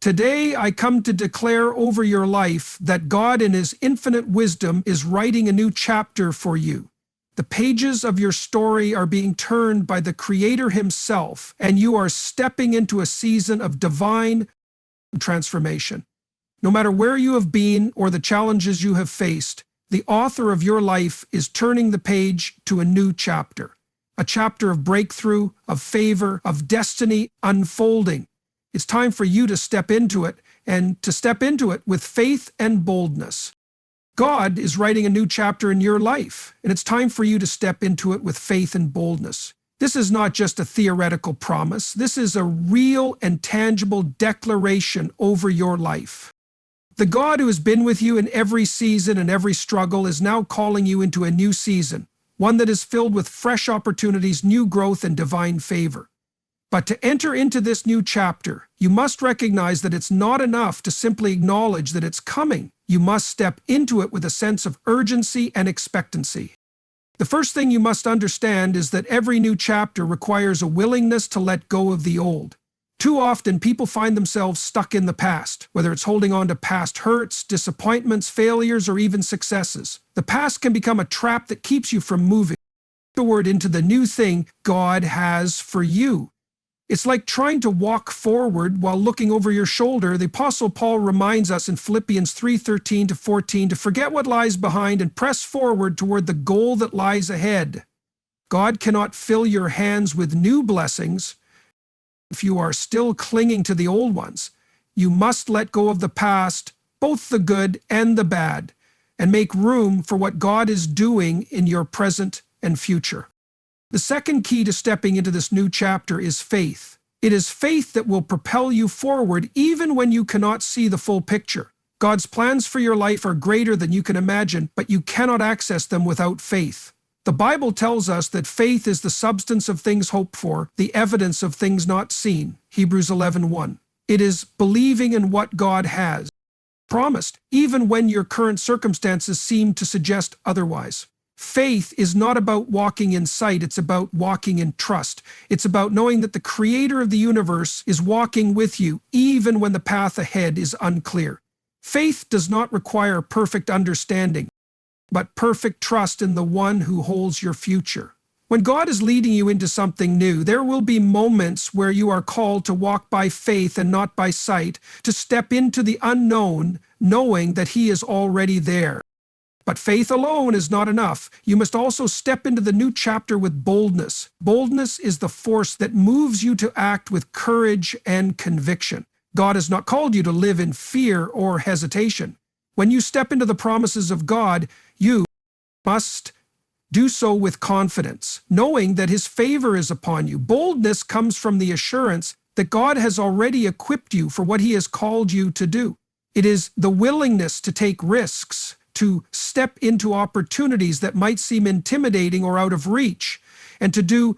Today I come to declare over your life that God in His infinite wisdom is writing a new chapter for you. The pages of your story are being turned by the Creator Himself, and you are stepping into a season of divine transformation. No matter where you have been or the challenges you have faced, the author of your life is turning the page to a new chapter. A chapter of breakthrough, of favor, of destiny unfolding. It's time for you to step into it, and to step into it with faith and boldness. God is writing a new chapter in your life, and it's time for you to step into it with faith and boldness. This is not just a theoretical promise. This is a real and tangible declaration over your life. The God who has been with you in every season and every struggle is now calling you into a new season, one that is filled with fresh opportunities, new growth, and divine favor. But to enter into this new chapter, you must recognize that it's not enough to simply acknowledge that it's coming. You must step into it with a sense of urgency and expectancy. The first thing you must understand is that every new chapter requires a willingness to let go of the old. Too often, people find themselves stuck in the past, whether it's holding on to past hurts, disappointments, failures, or even successes. The past can become a trap that keeps you from moving forward into the new thing God has for you. It's like trying to walk forward while looking over your shoulder. The Apostle Paul reminds us in Philippians 3:13-14 to forget what lies behind and press forward toward the goal that lies ahead. God cannot fill your hands with new blessings if you are still clinging to the old ones. You must let go of the past, both the good and the bad, and make room for what God is doing in your present and future. The second key to stepping into this new chapter is faith. It is faith that will propel you forward even when you cannot see the full picture. God's plans for your life are greater than you can imagine, but you cannot access them without faith. The Bible tells us that faith is the substance of things hoped for, the evidence of things not seen. Hebrews 11:1. It is believing in what God has promised, even when your current circumstances seem to suggest otherwise. Faith is not about walking in sight, it's about walking in trust. It's about knowing that the Creator of the universe is walking with you, even when the path ahead is unclear. Faith does not require perfect understanding, but perfect trust in the one who holds your future. When God is leading you into something new, there will be moments where you are called to walk by faith and not by sight, to step into the unknown, knowing that He is already there. But faith alone is not enough. You must also step into the new chapter with boldness. Boldness is the force that moves you to act with courage and conviction. God has not called you to live in fear or hesitation. When you step into the promises of God, you must do so with confidence, knowing that His favor is upon you. Boldness comes from the assurance that God has already equipped you for what He has called you to do. It is the willingness to take risks, to step into opportunities that might seem intimidating or out of reach, and to do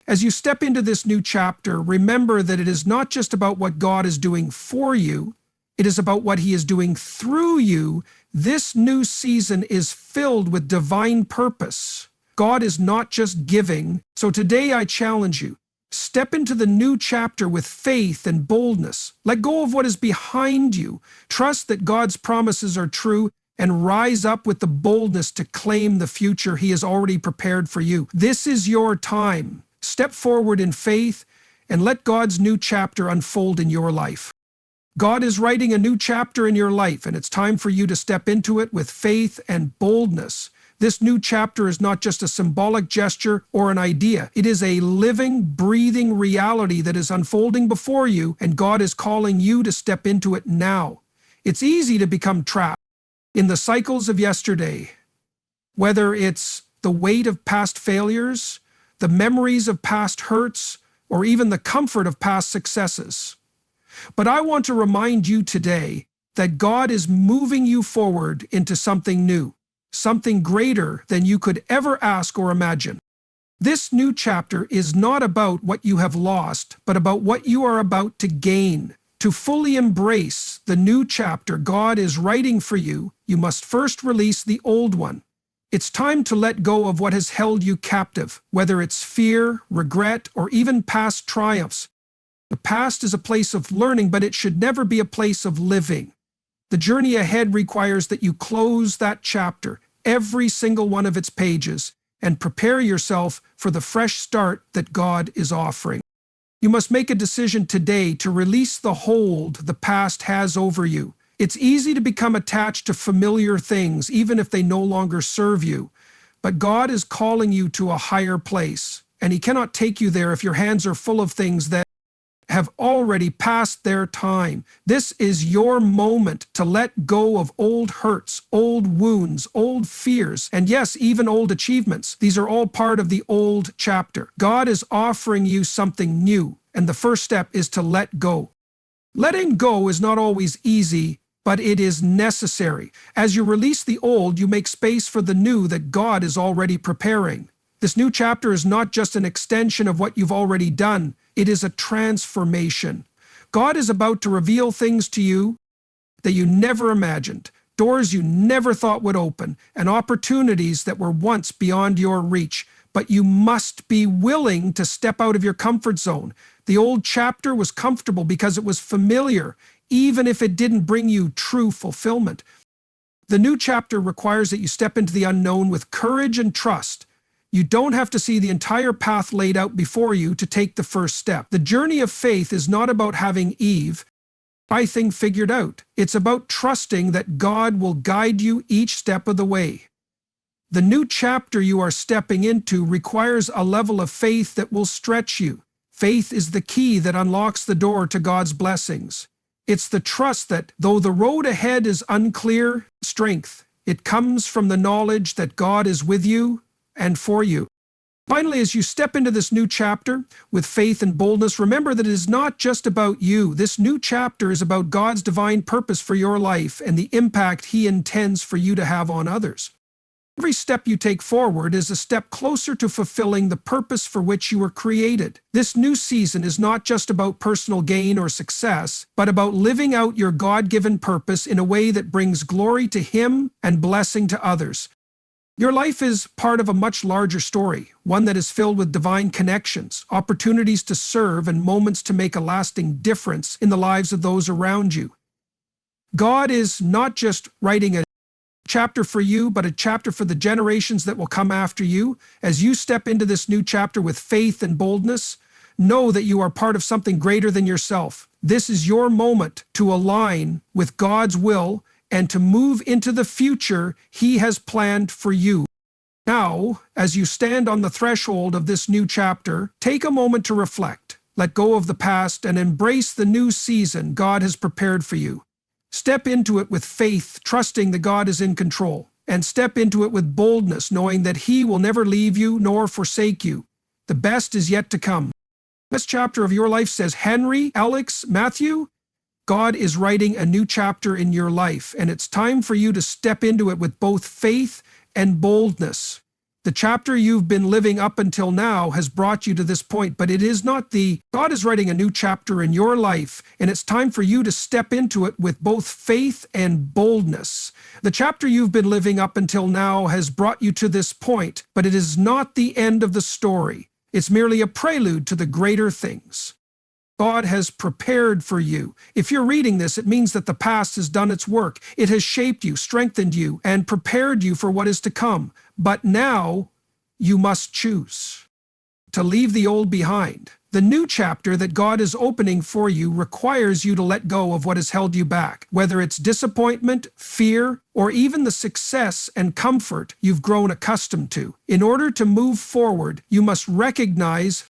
as you step into this new chapter, remember that it is not just about what God is doing for you, it is about what He is doing through you. This new season is filled with divine purpose. God is not just giving. So today I challenge you, step into the new chapter with faith and boldness. Let go of what is behind you. Trust that God's promises are true, and rise up with the boldness to claim the future He has already prepared for you. This is your time. Step forward in faith and let God's new chapter unfold in your life. God is writing a new chapter in your life, and it's time for you to step into it with faith and boldness. This new chapter is not just a symbolic gesture or an idea. It is a living, breathing reality that is unfolding before you, and God is calling you to step into it now. It's easy to become trapped in the cycles of yesterday, whether it's the weight of past failures, the memories of past hurts, or even the comfort of past successes. But I want to remind you today that God is moving you forward into something new, something greater than you could ever ask or imagine. This new chapter is not about what you have lost, but about what you are about to gain. To fully embrace the new chapter God is writing for you, you must first release the old one. It's time to let go of what has held you captive, whether it's fear, regret, or even past triumphs. The past is a place of learning, but it should never be a place of living. The journey ahead requires that you close that chapter, every single one of its pages, and prepare yourself for the fresh start that God is offering. You must make a decision today to release the hold the past has over you. It's easy to become attached to familiar things, even if they no longer serve you. But God is calling you to a higher place, and He cannot take you there if your hands are full of things that have already passed their time. This is your moment to let go of old hurts, old wounds, old fears, and yes, even old achievements. These are all part of the old chapter. God is offering you something new, and the first step is to let go. Letting go is not always easy, but it is necessary. As you release the old, you make space for the new that God is already preparing. This new chapter is not just an extension of what you've already done. It is a transformation. God is about to reveal things to you that you never imagined, doors you never thought would open, and opportunities that were once beyond your reach. But you must be willing to step out of your comfort zone. The old chapter was comfortable because it was familiar, even if it didn't bring you true fulfillment. The new chapter requires that you step into the unknown with courage and trust. You don't have to see the entire path laid out before you to take the first step. The journey of faith is not about having everything figured out. It's about trusting that God will guide you each step of the way. The new chapter you are stepping into requires a level of faith that will stretch you. Faith is the key that unlocks the door to God's blessings. It's the trust that, though the road ahead is unclear, strength. It comes from the knowledge that God is with you and for you. Finally, as you step into this new chapter with faith and boldness, remember that it is not just about you. This new chapter is about God's divine purpose for your life and the impact He intends for you to have on others. Every step you take forward is a step closer to fulfilling the purpose for which you were created. This new season is not just about personal gain or success, but about living out your God-given purpose in a way that brings glory to Him and blessing to others. Your life is part of a much larger story, one that is filled with divine connections, opportunities to serve, and moments to make a lasting difference in the lives of those around you. God is not just writing a chapter for you, but a chapter for the generations that will come after you. As you step into this new chapter with faith and boldness, know that you are part of something greater than yourself. This is your moment to align with God's will and to move into the future He has planned for you. Now, as you stand on the threshold of this new chapter, take a moment to reflect, let go of the past, and embrace the new season God has prepared for you. Step into it with faith, trusting that God is in control, and step into it with boldness, knowing that He will never leave you nor forsake you. The best is yet to come. This chapter of your life says, Henry, Alex, Matthew, God is writing a new chapter in your life, and it's time for you to step into it with both faith and boldness. The chapter you've been living up until now has brought you to this point, but it is not God is writing a new chapter in your life, and it's time for you to step into it with both faith and boldness. The chapter you've been living up until now has brought you to this point, but it is not the end of the story. It's merely a prelude to the greater things God has prepared for you. If you're reading this, it means that the past has done its work. It has shaped you, strengthened you, and prepared you for what is to come. But now you must choose to leave the old behind. The new chapter that God is opening for you requires you to let go of what has held you back, whether it's disappointment, fear, or even the success and comfort you've grown accustomed to. In order to move forward, you must recognize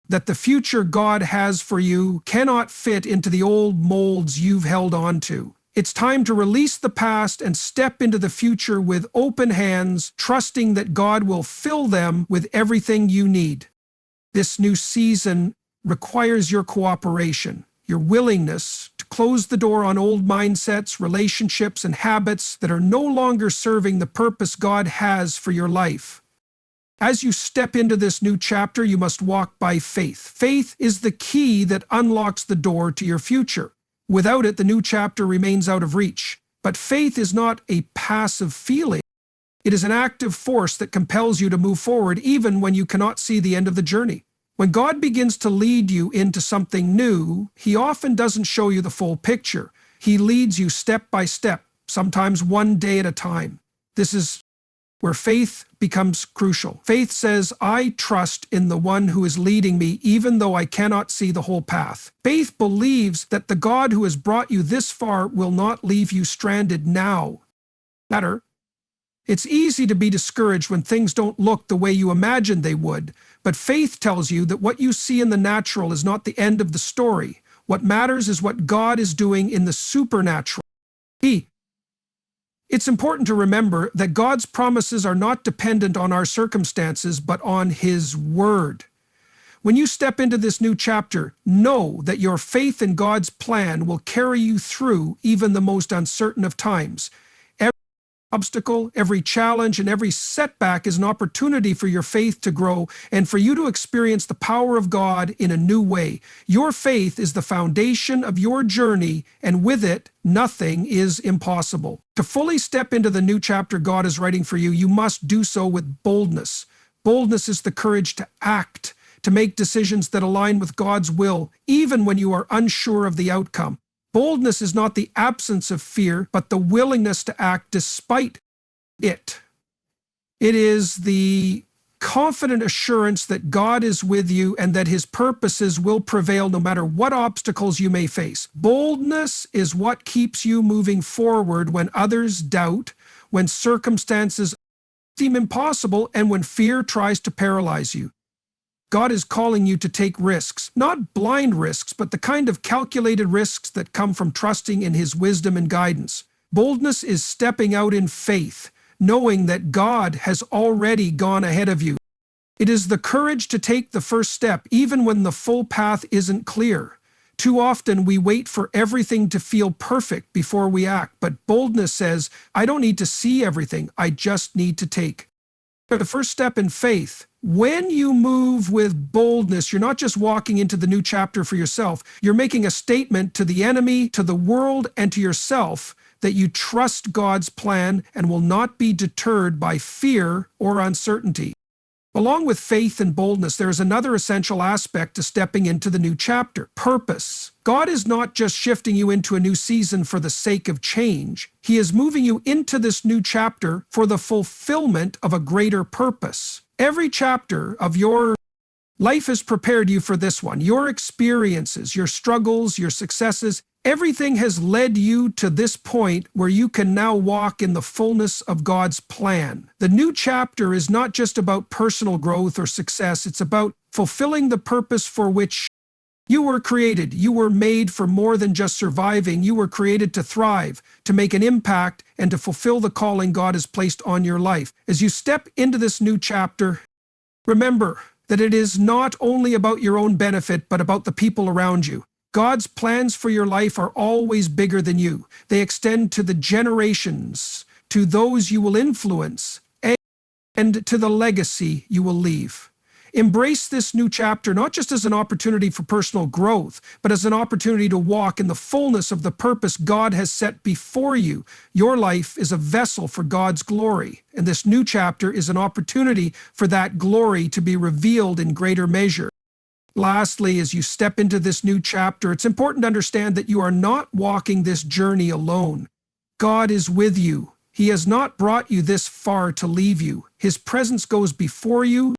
that the future God has for you cannot fit into the old molds you've held on to. It's time to release the past and step into the future with open hands, trusting that God will fill them with everything you need. This new season requires your cooperation, your willingness to close the door on old mindsets, relationships, and habits that are no longer serving the purpose God has for your life. As you step into this new chapter, you must walk by faith. Faith is the key that unlocks the door to your future. Without it, the new chapter remains out of reach. But faith is not a passive feeling. It is an active force that compels you to move forward even when you cannot see the end of the journey. When God begins to lead you into something new, He often doesn't show you the full picture. He leads you step by step, sometimes one day at a time. This is where faith becomes crucial. Faith says, I trust in the one who is leading me, even though I cannot see the whole path. Faith believes that the God who has brought you this far will not leave you stranded now. It's easy to be discouraged when things don't look the way you imagined they would, but faith tells you that what you see in the natural is not the end of the story. What matters is what God is doing in the supernatural. It's important to remember that God's promises are not dependent on our circumstances, but on His Word. When you step into this new chapter, know that your faith in God's plan will carry you through even the most uncertain of times. Obstacle, every challenge, and every setback is an opportunity for your faith to grow and for you to experience the power of God in a new way. Your faith is the foundation of your journey, and with it, nothing is impossible. To fully step into the new chapter God is writing for you, you must do so with boldness. Boldness is the courage to act, to make decisions that align with God's will, even when you are unsure of the outcome. Boldness is not the absence of fear, but the willingness to act despite it. It is the confident assurance that God is with you and that His purposes will prevail no matter what obstacles you may face. Boldness is what keeps you moving forward when others doubt, when circumstances seem impossible, and when fear tries to paralyze you. God is calling you to take risks, not blind risks, but the kind of calculated risks that come from trusting in His wisdom and guidance. Boldness is stepping out in faith, knowing that God has already gone ahead of you. It is the courage to take the first step, even when the full path isn't clear. Too often we wait for everything to feel perfect before we act, but boldness says, I don't need to see everything, I just need to take the first step in faith. When you move with boldness, you're not just walking into the new chapter for yourself. You're making a statement to the enemy, to the world, and to yourself that you trust God's plan and will not be deterred by fear or uncertainty. Along with faith and boldness, there is another essential aspect to stepping into the new chapter: purpose. God is not just shifting you into a new season for the sake of change. He is moving you into this new chapter for the fulfillment of a greater purpose. Every chapter of your life has prepared you for this one. Your experiences, your struggles, your successes, everything has led you to this point where you can now walk in the fullness of God's plan. The new chapter is not just about personal growth or success. It's about fulfilling the purpose for which you were created. You were made for more than just surviving. You were created to thrive, to make an impact, and to fulfill the calling God has placed on your life. As you step into this new chapter, remember that it is not only about your own benefit, but about the people around you. God's plans for your life are always bigger than you. They extend to the generations, to those you will influence, and to the legacy you will leave. Embrace this new chapter not just as an opportunity for personal growth, but as an opportunity to walk in the fullness of the purpose God has set before you. Your life is a vessel for God's glory, and this new chapter is an opportunity for that glory to be revealed in greater measure. Lastly, as you step into this new chapter, it's important to understand that you are not walking this journey alone. God is with you. He has not brought you this far to leave you. His presence goes before you,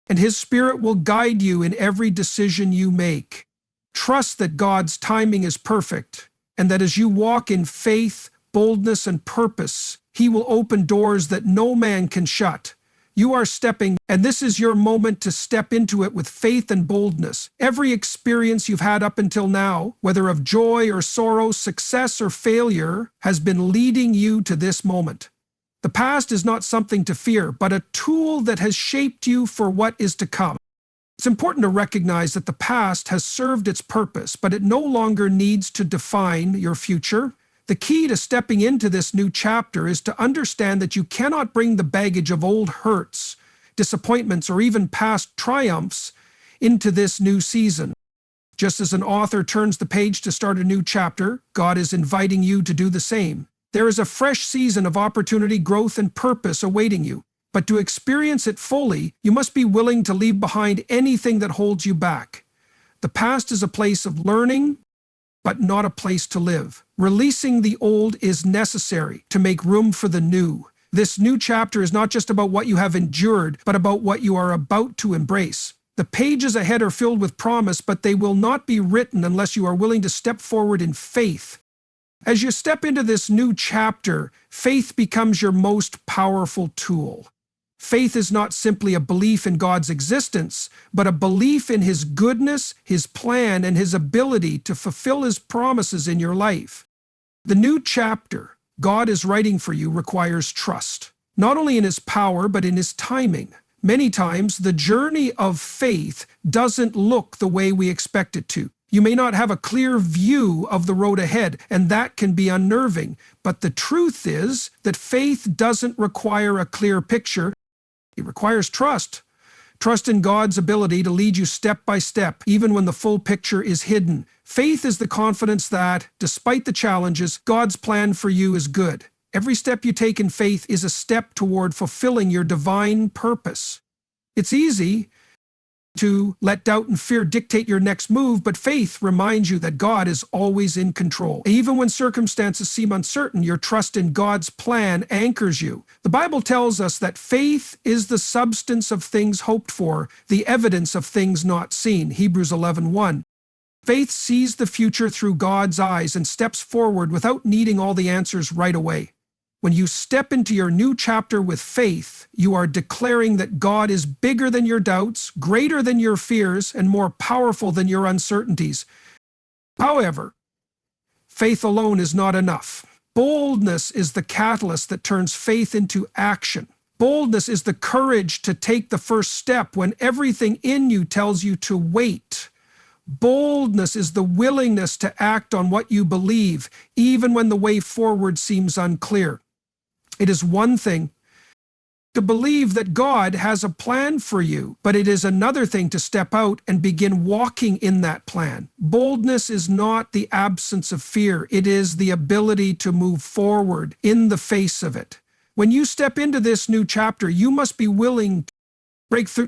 and His Spirit will guide you in every decision you make. Trust that God's timing is perfect, and that as you walk in faith, boldness, and purpose, He will open doors that no man can shut. You are stepping, and this is your moment to step into it with faith and boldness. Every experience you've had up until now, whether of joy or sorrow, success or failure, has been leading you to this moment. The past is not something to fear, but a tool that has shaped you for what is to come. It's important to recognize that the past has served its purpose, but it no longer needs to define your future. The key to stepping into this new chapter is to understand that you cannot bring the baggage of old hurts, disappointments, or even past triumphs into this new season. Just as an author turns the page to start a new chapter, God is inviting you to do the same. There is a fresh season of opportunity, growth, and purpose awaiting you. But to experience it fully, you must be willing to leave behind anything that holds you back. The past is a place of learning, but not a place to live. Releasing the old is necessary to make room for the new. This new chapter is not just about what you have endured, but about what you are about to embrace. The pages ahead are filled with promise, but they will not be written unless you are willing to step forward in faith. As you step into this new chapter, faith becomes your most powerful tool. Faith is not simply a belief in God's existence, but a belief in His goodness, His plan, and His ability to fulfill His promises in your life. The new chapter God is writing for you requires trust, not only in His power, but in His timing. Many times, the journey of faith doesn't look the way we expect it to. You may not have a clear view of the road ahead, and that can be unnerving. But the truth is that faith doesn't require a clear picture. It requires trust. Trust in God's ability to lead you step by step, even when the full picture is hidden. Faith is the confidence that, despite the challenges, God's plan for you is good. Every step you take in faith is a step toward fulfilling your divine purpose. It's easy to let doubt and fear dictate your next move, but faith reminds you that God is always in control. Even when circumstances seem uncertain, your trust in God's plan anchors you. The Bible tells us that faith is the substance of things hoped for, the evidence of things not seen. Hebrews 11:1. Faith sees the future through God's eyes and steps forward without needing all the answers right away. When you step into your new chapter with faith, you are declaring that God is bigger than your doubts, greater than your fears, and more powerful than your uncertainties. However, faith alone is not enough. Boldness is the catalyst that turns faith into action. Boldness is the courage to take the first step when everything in you tells you to wait. Boldness is the willingness to act on what you believe, even when the way forward seems unclear. It is one thing to believe that God has a plan for you, but it is another thing to step out and begin walking in that plan. Boldness is not the absence of fear. It is the ability to move forward in the face of it. When you step into this new chapter, you must be willing to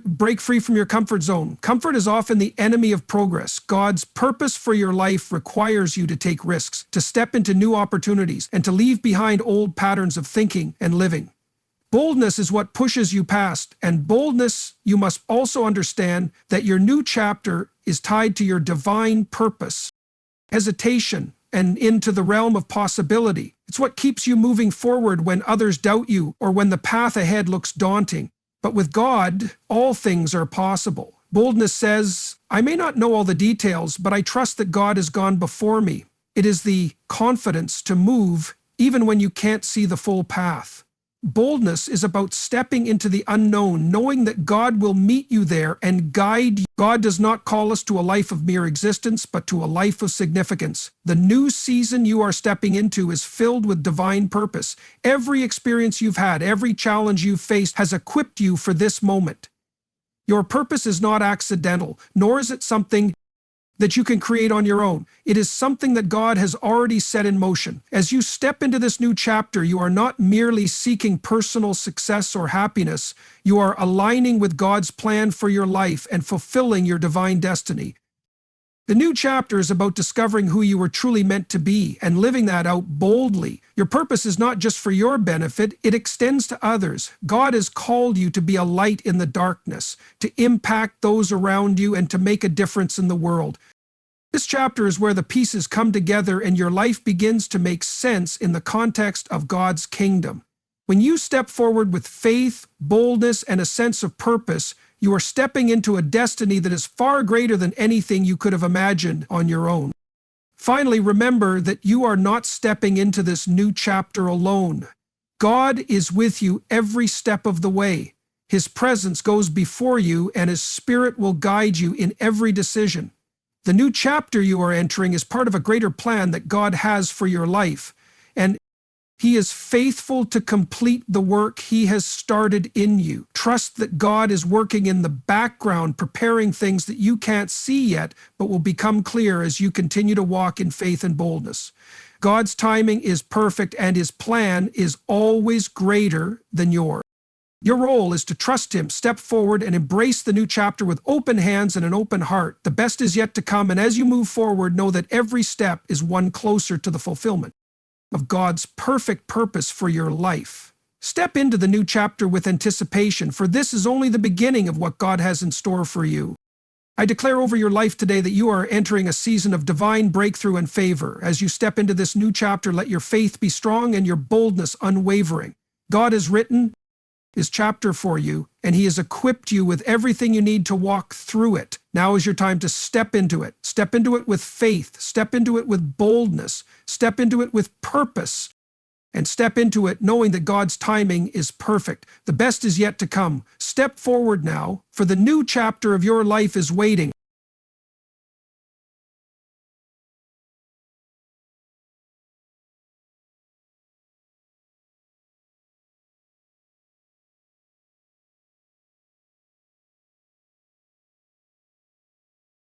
break free from your comfort zone. Comfort is often the enemy of progress. God's purpose for your life requires you to take risks, to step into new opportunities, and to leave behind old patterns of thinking and living. Boldness is what pushes you past, and boldness, you must also understand that your new chapter is tied to your divine purpose. Hesitation and into the realm of possibility. It's what keeps you moving forward when others doubt you or when the path ahead looks daunting. But with God, all things are possible. Boldness says, I may not know all the details, but I trust that God has gone before me. It is the confidence to move even when you can't see the full path. Boldness is about stepping into the unknown, knowing that God will meet you there and guide you. God does not call us to a life of mere existence, but to a life of significance. The new season you are stepping into is filled with divine purpose. Every experience you've had, every challenge you've faced has equipped you for this moment. Your purpose is not accidental, nor is it something that you can create on your own. It is something that God has already set in motion. As you step into this new chapter, you are not merely seeking personal success or happiness. You are aligning with God's plan for your life and fulfilling your divine destiny. The new chapter is about discovering who you were truly meant to be and living that out boldly. Your purpose is not just for your benefit, it extends to others. God has called you to be a light in the darkness, to impact those around you and to make a difference in the world. This chapter is where the pieces come together and your life begins to make sense in the context of God's kingdom. When you step forward with faith, boldness, and a sense of purpose, you are stepping into a destiny that is far greater than anything you could have imagined on your own. Finally, remember that you are not stepping into this new chapter alone. God is with you every step of the way. His presence goes before you, and His Spirit will guide you in every decision. The new chapter you are entering is part of a greater plan that God has for your life, and He is faithful to complete the work He has started in you. Trust that God is working in the background, preparing things that you can't see yet, but will become clear as you continue to walk in faith and boldness. God's timing is perfect, and His plan is always greater than yours. Your role is to trust Him, step forward, and embrace the new chapter with open hands and an open heart. The best is yet to come, and as you move forward, know that every step is one closer to the fulfillment of God's perfect purpose for your life. Step into the new chapter with anticipation, for this is only the beginning of what God has in store for you. I declare over your life today that you are entering a season of divine breakthrough and favor. As you step into this new chapter, let your faith be strong and your boldness unwavering. God has written His chapter for you, and He has equipped you with everything you need to walk through it. Now is your time to step into it. Step into it with faith. Step into it with boldness. Step into it with purpose. And step into it knowing that God's timing is perfect. The best is yet to come. Step forward now, for the new chapter of your life is waiting.